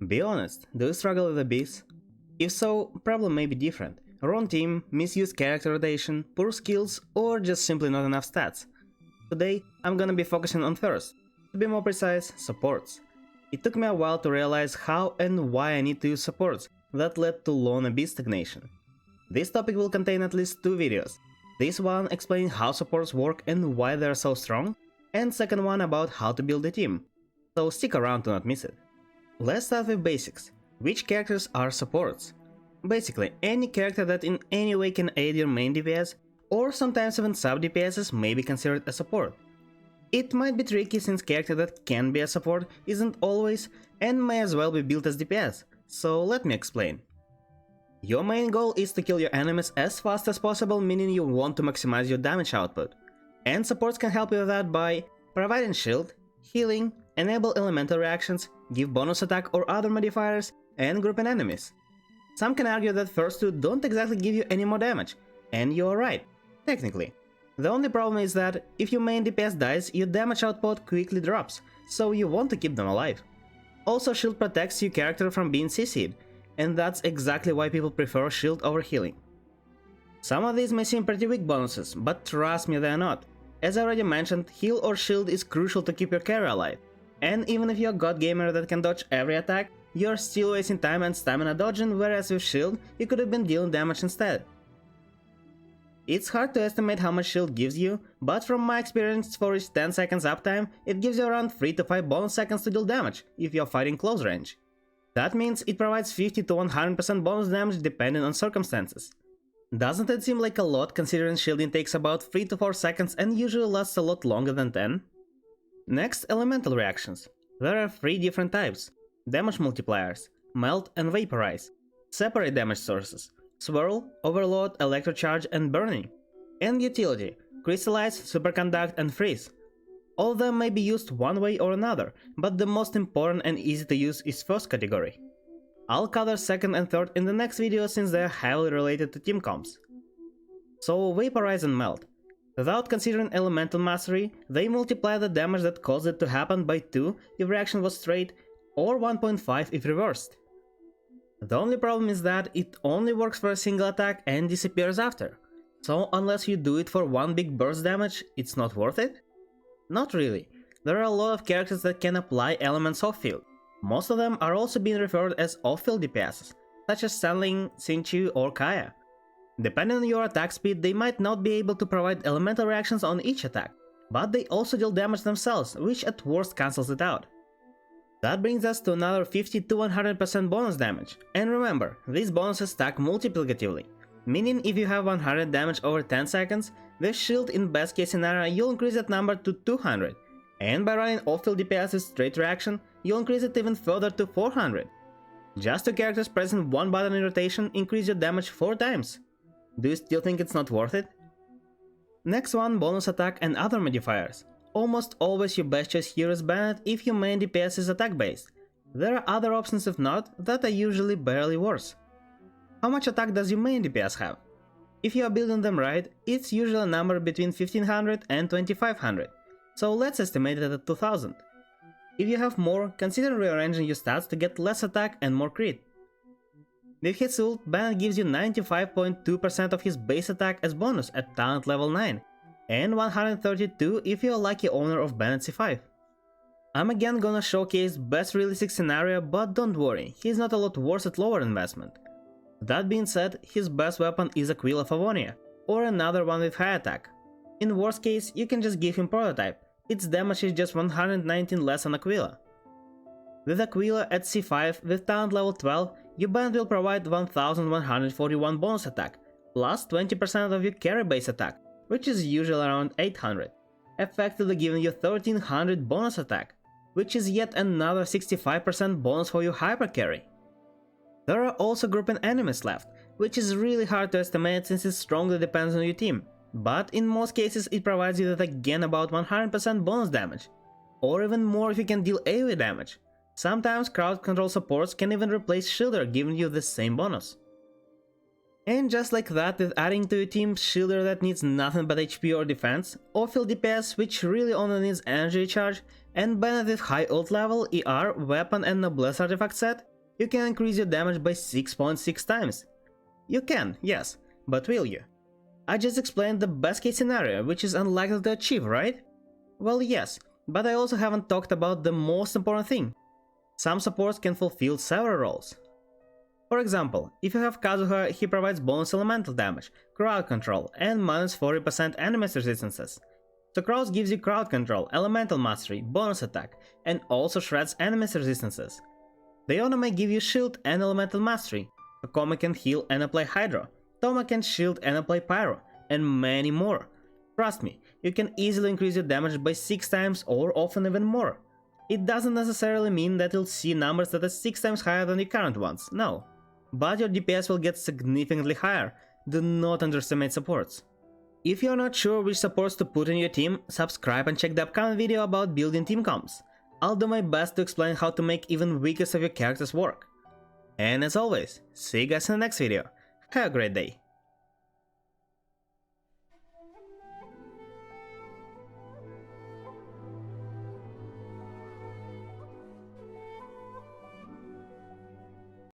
Be honest, do you struggle with Abyss? If so, problem may be different. Wrong team, misused character rotation, poor skills, or just simply not enough stats. Today, I'm gonna be focusing on first, to be more precise, supports. It took me a while to realize how and why I need to use supports, that led to lone Abyss stagnation. This topic will contain at least two videos. This one explaining how supports work and why they are so strong, and second one about how to build a team. So stick around to not miss it. Let's start with basics. Which characters are supports? Basically, any character that in any way can aid your main DPS, or sometimes even sub DPSs may be considered a support. It might be tricky since character that can be a support isn't always and may as well be built as DPS, so let me explain. Your main goal is to kill your enemies as fast as possible, meaning you want to maximize your damage output. And supports can help you with that by providing shield, healing, enable elemental reactions, give bonus attack or other modifiers, and grouping enemies. Some can argue that first two don't exactly give you any more damage, and you're right, technically. The only problem is that if your main DPS dies, your damage output quickly drops, so you want to keep them alive. Also, shield protects your character from being CC'd, and that's exactly why people prefer shield over healing. Some of these may seem pretty weak bonuses, but trust me, they are not. As I already mentioned, heal or shield is crucial to keep your carry alive, and even if you're a god gamer that can dodge every attack, you're still wasting time and stamina dodging, whereas with shield, you could have been dealing damage instead. It's hard to estimate how much shield gives you, but from my experience for each 10 seconds uptime, it gives you around 3 to 5 bonus seconds to deal damage, if you're fighting close range. That means it provides 50 to 100% bonus damage depending on circumstances. Doesn't it seem like a lot considering shielding takes about 3 to 4 seconds and usually lasts a lot longer than 10? Next, elemental reactions. There are 3 different types: damage multipliers, melt and vaporize, separate damage sources, swirl, overload, electrocharge and burning, and utility, crystallize, superconduct and freeze. All of them may be used one way or another, but the most important and easy to use is first category. I'll cover second and third in the next video since they are heavily related to team comps. So vaporize and melt. Without considering elemental mastery, they multiply the damage that caused it to happen by 2 if reaction was straight, or 1.5 if reversed. The only problem is that it only works for a single attack and disappears after. So unless you do it for one big burst damage, it's not worth it? Not really. There are a lot of characters that can apply elements off-field. Most of them are also being referred as off-field DPSs, such as Sanling, Xingqiu or Kaya. Depending on your attack speed, they might not be able to provide elemental reactions on each attack, but they also deal damage themselves, which at worst cancels it out. That brings us to another 50 to 100% bonus damage, and remember, these bonuses stack multiplicatively, meaning if you have 100 damage over 10 seconds, with shield in best case scenario you'll increase that number to 200, and by running off-field DPS with straight reaction, you'll increase it even further to 400. Just 2 characters pressing one button in rotation increase your damage 4 times. Do you still think it's not worth it? Next one, bonus attack and other modifiers. Almost always your best choice here is banned if your main DPS is attack based. There are other options if not, that are usually barely worse. How much attack does your main DPS have? If you are building them right, it's usually a number between 1500 and 2500, so let's estimate it at 2000. If you have more, consider rearranging your stats to get less attack and more crit. With his ult, Bennett gives you 95.2% of his base attack as bonus at talent level 9, and 132 if you're a lucky owner of Bennett C5. I'm again gonna showcase best realistic scenario, but don't worry, he's not a lot worse at lower investment. That being said, his best weapon is Aquila Favonia, or another one with high attack. In worst case, you can just give him Prototype, its damage is just 119 less on Aquila. With Aquila at C5 with talent level 12, your band will provide 1141 bonus attack, plus 20% of your carry base attack, which is usually around 800, effectively giving you 1300 bonus attack, which is yet another 65% bonus for your hyper carry. There are also grouping enemies left, which is really hard to estimate since it strongly depends on your team, but in most cases it provides you with again about 100% bonus damage, or even more if you can deal AoE damage. Sometimes crowd control supports can even replace Shielder, giving you the same bonus. And just like that, with adding to your team shielder that needs nothing but HP or defense, or field DPS which really only needs energy charge, and Bennett with high ult level, ER, weapon and noblesse artifact set, you can increase your damage by 6.6 times. You can, yes, but will you? I just explained the best case scenario, which is unlikely to achieve, right? Well, yes, but I also haven't talked about the most important thing. Some supports can fulfill several roles. For example, if you have Kazuha, he provides bonus elemental damage, crowd control, and minus 40% enemies resistances. So Kraus gives you crowd control, elemental mastery, bonus attack, and also shreds enemies resistances. Leona may give you shield and elemental mastery, Kokoma can heal and apply hydro, Toma can shield and apply pyro, and many more. Trust me, you can easily increase your damage by 6 times or often even more. It doesn't necessarily mean that you'll see numbers that are 6 times higher than your current ones, no. But your DPS will get significantly higher, do not underestimate supports. If you're not sure which supports to put in your team, subscribe and check the upcoming video about building team comps. I'll do my best to explain how to make even weakest of your characters work. And as always, see you guys in the next video. Have a great day.